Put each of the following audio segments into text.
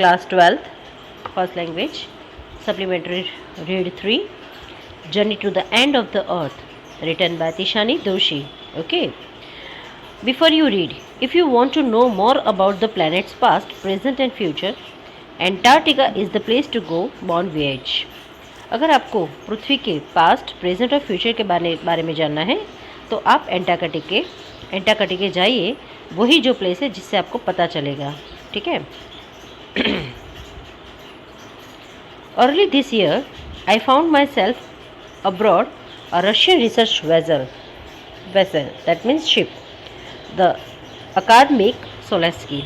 Class 12th, First Language, Supplementary Read 3, Journey to the End of the Earth, written by Tishani Doshi. Okay. Before you read, if you want to know more about the planet's past, present and future, Antarctica is the place to go on voyage. अगर आपको पृथ्वी के past, present और future के बारे में जानना है तो आप एंटार्कटिका जाइए. वही जो प्लेस है जिससे आपको पता चलेगा. ठीक है. Early this year, I found myself aboard a Russian research vessel, that means ship, the Akademik Solesky,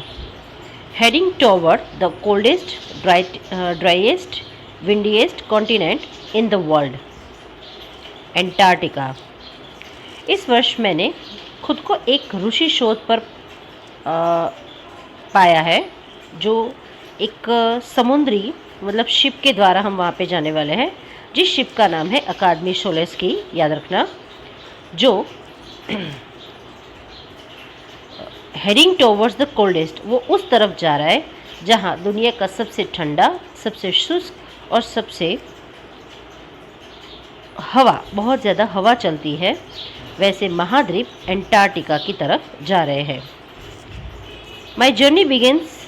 heading toward the coldest, driest, windiest continent in the world, Antarctica. इस वर्ष मैंने खुद को एक रूसी शोध पर पाया है, जो एक समुद्री मतलब शिप के द्वारा हम वहाँ पे जाने वाले हैं, जिस शिप का नाम है अकादमी सोलेस्की, याद रखना, जो हेडिंग टुवर्ड्स द कोल्डेस्ट, वो उस तरफ जा रहा है जहाँ दुनिया का सबसे ठंडा, सबसे शुष्क और सबसे बहुत ज़्यादा हवा चलती है, वैसे महाद्वीप एंटार्क्टिका की तरफ जा रहे हैं. My journey begins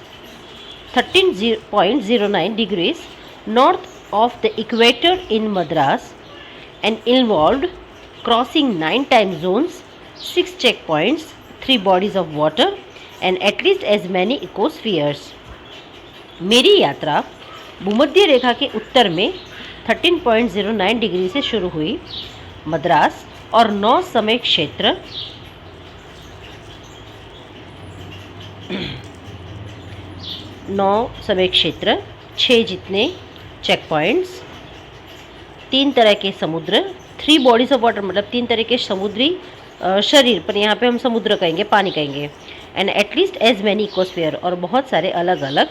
13.09 degrees north of the equator in Madras and involved crossing 9 time zones, 6 checkpoints, 3 bodies of water and at least as many ecospheres. मेरी यात्रा भूमध्य रेखा के उत्तर में 13.09 डिग्री से शुरू हुई. मद्रास और 9 समय क्षेत्र 6 जितने चेक पॉइंट्स, 3 तरह के समुद्र, 3 बॉडीज ऑफ वाटर मतलब 3 तरह के समुद्री शरीर, पर यहाँ पे हम समुद्र कहेंगे, पानी कहेंगे, and at least as many ecosphere, और बहुत सारे अलग अलग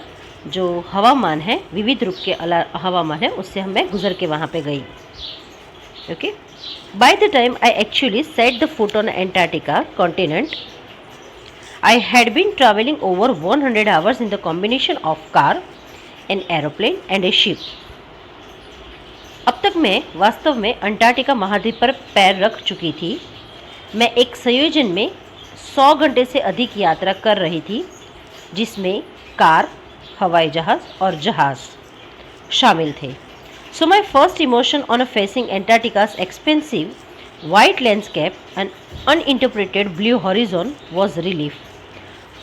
जो हवामान है, विविध रूप के हवामान है, उससे मैं गुजर के वहाँ पे गई. Okay. By the time I actually set the foot on Antarctica continent, I had been traveling over 100 hours in the combination of car, an aeroplane and a ship. अब तक मैं वास्तव में अंटार्कटिका महाद्वीप पर पैर रख चुकी थी. मैं एक संयोजन में 100 घंटे से अधिक यात्रा कर रही थी, जिसमें कार, हवाई जहाज़ और जहाज़ शामिल थे. So my first emotion on facing Antarctica's expensive white landscape and uninterpreted blue horizon was relief,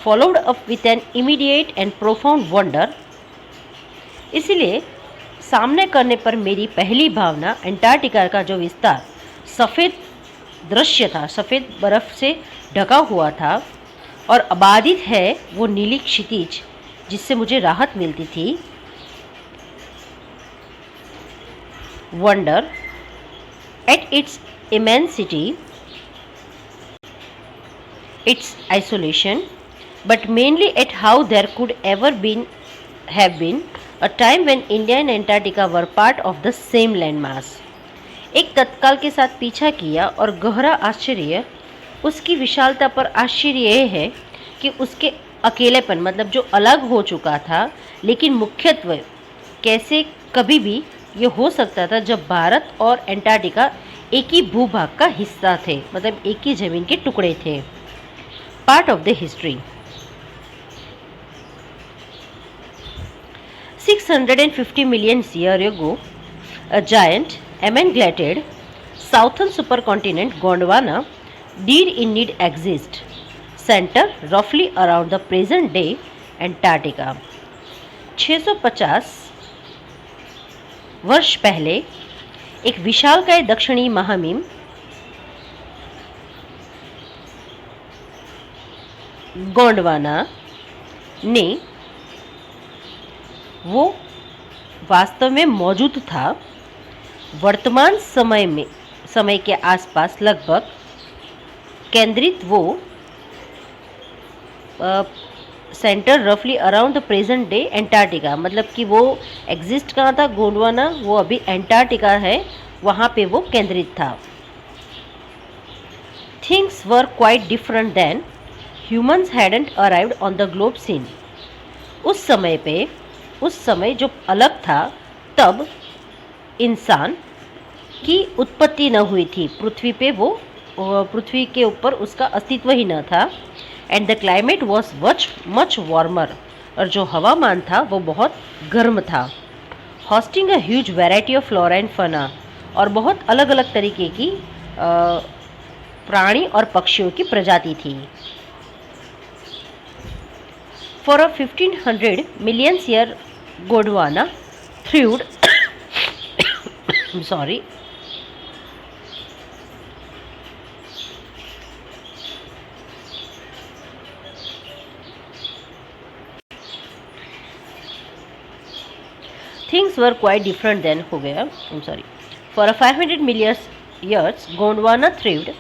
followed up with an immediate and profound wonder. इसलिए सामने करने पर मेरी पहली भावना अंटार्कटिका का जो विस्तार, सफ़ेद दृश्य था, सफ़ेद बर्फ़ से ढका हुआ था और आबादित है वो नीली क्षितिज, जिससे मुझे राहत मिलती थी. Wonder at its immensity, its isolation, but mainly at how there could ever have been a time when India and Antarctica were part of the same landmass. एक तत्काल के साथ पीछा किया और गहरा आश्चर्य, उसकी विशालता पर आश्चर्य यह है कि उसके अकेलेपन मतलब जो अलग हो चुका था, लेकिन मुख्यत्वे कैसे कभी भी ये हो सकता था जब भारत और एंटार्क्टिका एक ही भूभाग का हिस्सा थे, मतलब एक ही ज़मीन के टुकड़े थे. Part of the history. 650 million years ago, a giant emancipated southern supercontinent Gondwana did indeed exist, centered roughly around the present day Antarctica. 650 वर्ष पहले एक विशालकाय दक्षिणी महाद्वीप गोंडवाना ने वो वास्तव में मौजूद था. वर्तमान समय के आसपास लगभग केंद्रित वो सेंटर रफली around the present day Antarctica, मतलब कि वो एग्जिस्ट कहाँ था, गोंडवाना, वो अभी एंटार्क्टिका है, वहाँ पे वो केंद्रित था. Things were quite different then humans hadn't arrived on the globe scene. उस समय पे उस समय जो अलग था तब इंसान की उत्पत्ति न हुई थी, पृथ्वी पे वो पृथ्वी के ऊपर उसका अस्तित्व ही न था। And the climate was much warmer, और जो हवामान था वो बहुत गर्म था। Hosting a huge variety of flora and fauna, और बहुत अलग अलग तरीके की प्राणी और पक्षियों की प्रजाति थी। For a 1500 million year Gondwana thrived sorry things were quite different then हो गया for a 500 million years Gondwana thrived,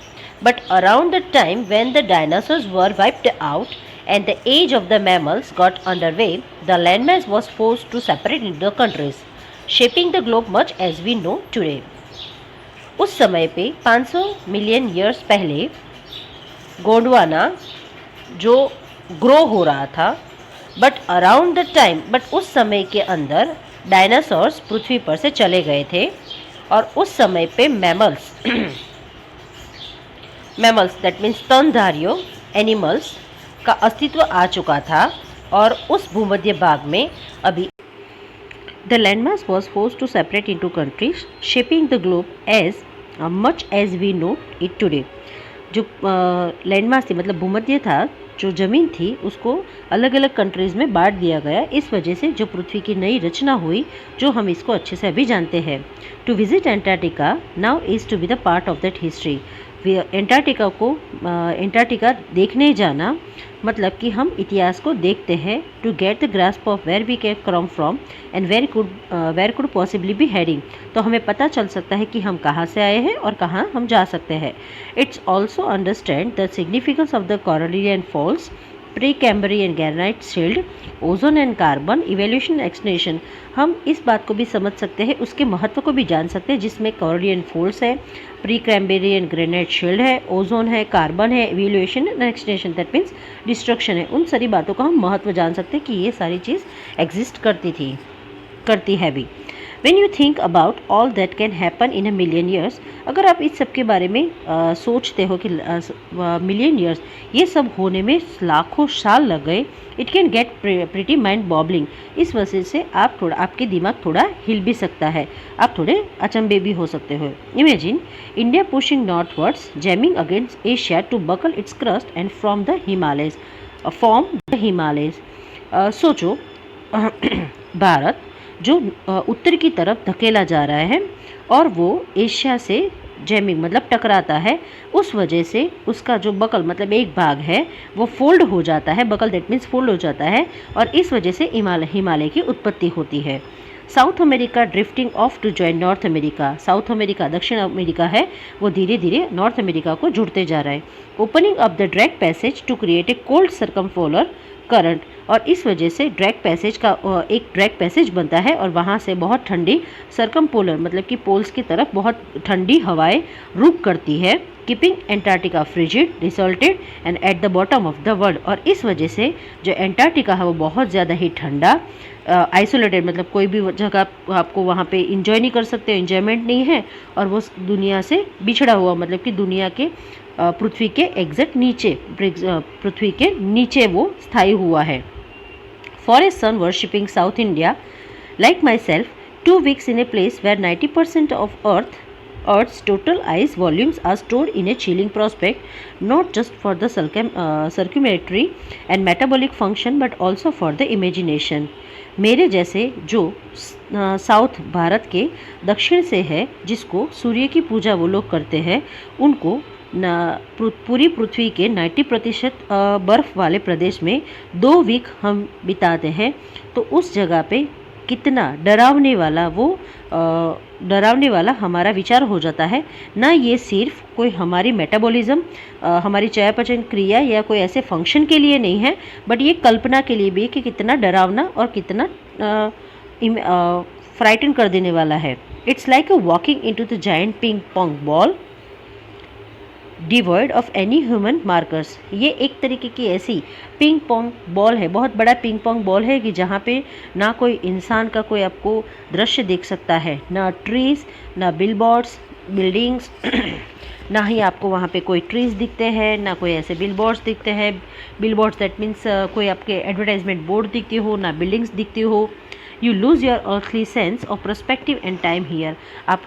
but around the time when the dinosaurs were wiped out and the age of the mammals got underway, the landmass was forced to separate into the countries, shaping the globe much as we know today. उस समय पे 500 million years पहले गोंडवाना जो grow हो रहा था, but उस समय के अंदर डायनासोर्स पृथ्वी पर से चले गए थे, और उस समय पे मैमल्स दैट मीन्स स्तनधारियों एनिमल्स का अस्तित्व आ चुका था। और उस भूमध्य भाग में अभी the landmass was forced to separate into countries, shaping the globe as much as we know it today. जो लैंडमास थी मतलब भूमध्य था, जो ज़मीन थी उसको अलग अलग कंट्रीज़ में बांट दिया गया। इस वजह से जो पृथ्वी की नई रचना हुई, जो हम इसको अच्छे से अभी जानते हैं। To visit Antarctica now is to be the part of that history. Antarctica देखने जाना मतलब कि हम इतिहास को देखते हैं। To get the grasp of where we can come from and where could possibly be heading. तो हमें पता चल सकता है कि हम कहाँ से आए हैं और कहाँ हम जा सकते हैं। It's also understand the significance of the Corellian falls, pre Cambrian granite shield, ozone and carbon evolution extension. हम इस बात को भी समझ सकते हैं, उसके महत्व को भी जान सकते हैं, जिसमें कोरलियन फॉल्स है, प्री कैम्ब्रियन ग्रेनाइट शील्ड है, ओजोन है, कार्बन है, evolution and extension that means destruction है। उन सारी बातों का हम महत्व जान सकते हैं कि ये सारी चीज़ एग्जिस्ट करती है भी। When you think about all that can happen in a million years, अगर आप इस सब के बारे में सोचते हो कि मिलियन ईयर्स ये सब होने में लाखों साल लग गए, it can get pretty mind boggling. इस वजह से आपके दिमाग थोड़ा हिल भी सकता है, आप थोड़े अचंभे भी हो सकते हो। Imagine India pushing northwards, jamming against Asia to buckle its crust and from the Himalayas. सोचो भारत जो उत्तर की तरफ धकेला जा रहा है और वो एशिया से जैमिंग मतलब टकराता है, उस वजह से उसका जो बकल मतलब एक भाग है वो फोल्ड हो जाता है। बकल दैट मीन्स फोल्ड हो जाता है, और इस वजह से हिमालय की उत्पत्ति होती है। South America drifting off to join North America. South America दक्षिण अमेरिका है, वो धीरे धीरे नॉर्थ अमेरिका को जुड़ते जा रहा है। Opening of the Drake passage to create a cold circumpolar current, और इस वजह से एक ड्रैग पैसेज बनता है, और वहाँ से बहुत ठंडी सर्कमपोलर मतलब कि पोल्स की तरफ बहुत ठंडी हवाएं रुक करती है। Keeping Antarctica frigid, desolated and at the bottom of the world. और इस वजह से जो एंटार्क्टिका है वो बहुत ज़्यादा ही ठंडा, आइसोलेटेड मतलब कोई भी जगह आपको वहाँ पे इंजॉय नहीं कर सकते, इंजॉयमेंट नहीं है, और वो दुनिया से बिछड़ा हुआ मतलब कि दुनिया के पृथ्वी के एग्जैक्ट नीचे, पृथ्वी के नीचे वो स्थायी हुआ है। For a sun worshipping South India like myself, 2 weeks in a place where 90% of Earth's total ice volumes are stored in a chilling prospect, not just for the circulatory and metabolic function but also for the imagination. मेरे जैसे जो south Bharat के दक्षिण से है, जिसको सूर्य की पूजा वो लोग करते हैं, उनको पूरी पृथ्वी के 90% बर्फ़ वाले प्रदेश में 2 वीक हम बिताते हैं। तो उस जगह पे कितना डरावने वाला हमारा विचार हो जाता है। ना ये सिर्फ कोई हमारी मेटाबॉलिज्म, हमारी चयापचय क्रिया या कोई ऐसे फंक्शन के लिए नहीं है, बट ये कल्पना के लिए भी कि कितना डरावना और कितना फ्राइटन कर देने वाला है। It's like a walking into the giant ping pong ball devoid of any human markers. ये एक तरीके की ऐसी पिंग पोंग बॉल है, बहुत बड़ा पिंग पोंग बॉल है कि जहाँ पे ना कोई इंसान का कोई आपको दृश्य देख सकता है, ना ट्रीज, ना बिलबोर्ड्स, बिल्डिंग्स ना ही आपको वहाँ पे कोई ट्रीज दिखते हैं, ना कोई ऐसे बिलबोर्ड्स दिखते हैं। बिलबोर्ड्स दैट मीन्स कोई आपके एडवर्टाइजमेंट बोर्ड दिखती हो, ना बिल्डिंग्स दिखती हो। You lose your earthly sense of perspective and time here. आप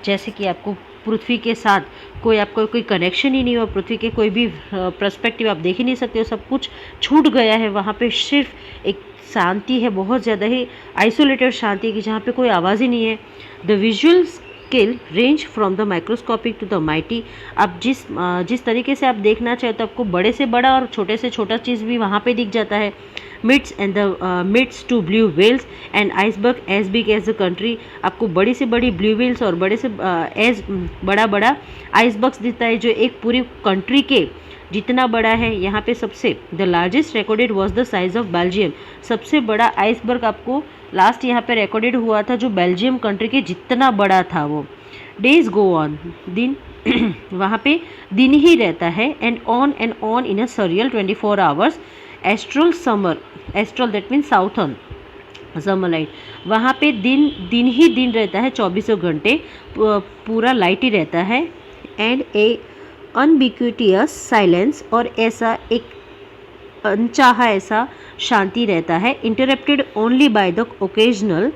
जैसे कि आपको पृथ्वी के साथ कोई आपको कोई कनेक्शन ही नहीं हो, पृथ्वी के कोई भी पर्सपेक्टिव आप देख ही नहीं सकते हो, सब कुछ छूट गया है। वहाँ पे सिर्फ एक शांति है, बहुत ज़्यादा ही आइसोलेटेड शांति की, जहाँ पे कोई आवाज़ ही नहीं है। The visual scale range from the microscopic to the mighty. आप जिस तरीके से आप देखना चाहे तो आपको बड़े से बड़ा और छोटे से छोटा चीज़ भी वहाँ पे दिख जाता है। Mites to blue whales and iceberg as big as the country. आपको बड़ी से बड़ी ब्लू व्हेल्स और बड़े से एज बड़ा बड़ा आइसबर्ग्स दिखता है जो एक पूरी कंट्री के जितना बड़ा है। यहाँ पे सबसे the largest recorded was the size of Belgium. सबसे बड़ा आइसबर्ग आपको लास्ट यहाँ पे रिकॉर्डेड हुआ था जो बेल्जियम कंट्री के जितना बड़ा था वो। डेज गो ऑन, दिन वहाँ पे दिन ही रहता है, and on in a surreal 24 hours. Astral summer, astral that means southern summer light, वहाँ पे दिन ही दिन रहता है, 24 घंटे पूरा लाइट ही रहता है। एंड ए अनबिक्विटियस साइलेंस, और ऐसा एक अनचाहा ऐसा शांति रहता है। Interrupted only by the occasional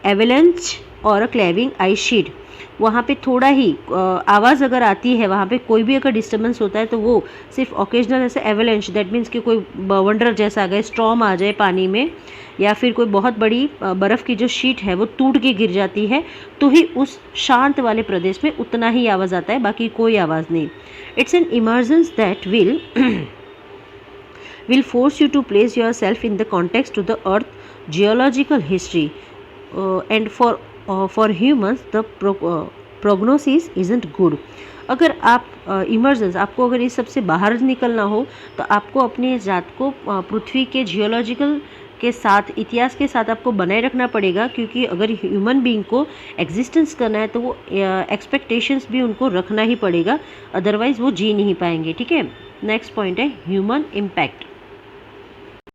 avalanche और क्लेविंग आइस शीट। वहाँ पे थोड़ा ही आवाज़ अगर आती है, वहाँ पे कोई भी अगर डिस्टर्बेंस होता है तो वो सिर्फ ओकेजनल ऐसे एवेलेंच दैट मीन्स कि कोई वंडर जैसा आ गए, स्टॉर्म आ जाए पानी में, या फिर कोई बहुत बड़ी बर्फ़ की जो शीट है वो टूट के गिर जाती है, तो ही उस शांत वाले प्रदेश में उतना ही आवाज़ आता है, बाकी कोई आवाज़ नहीं। It's an emergence that will force you to place yourself in the context to the earth geological history, and for humans the prognosis isn't good। अगर आप इमर्जेंस, आपको अगर इस सब से बाहर निकलना हो तो आपको अपनी जात को पृथ्वी के जियोलॉजिकल के साथ, इतिहास के साथ आपको बनाए रखना पड़ेगा, क्योंकि अगर ह्यूमन बीइंग को एग्जिस्टेंस करना है तो वो एक्सपेक्टेशंस भी उनको रखना ही पड़ेगा, अदरवाइज वो जी नहीं पाएंगे। ठीक है, नेक्स्ट पॉइंट है ह्यूमन इम्पैक्ट।